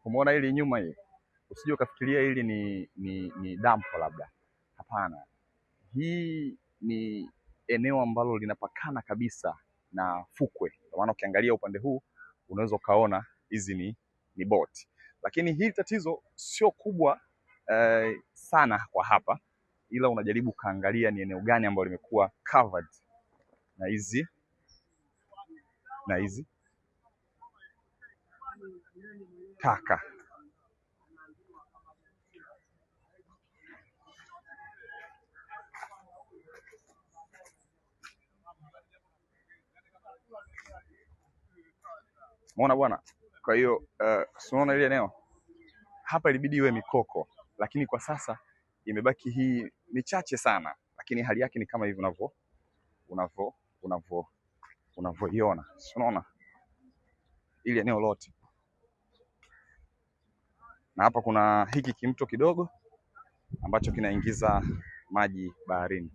Umeona hili nyuma hii, usije ukafikiria hili ni dampo labda. Hapana, hii ni eneo ambalo linapakana kabisa na fukwe. Kwa maana ukiangalia upande huu unaweza ukaona hizi ni boti, lakini hili tatizo sio kubwa sana kwa hapa, ila unajaribu kaangalia ni eneo gani ambalo limekuwa covered na hizi taka. Umeona bwana? Kwa hiyo unaona ile eneo hapa ilibidi iwe mikoko, lakini kwa sasa imebaki hii michache sana, lakini hali yake ni kama hivi unavyoiona. Unaona ili eneo lote, na hapa kuna hiki kimto kidogo ambacho kinaingiza maji baharini.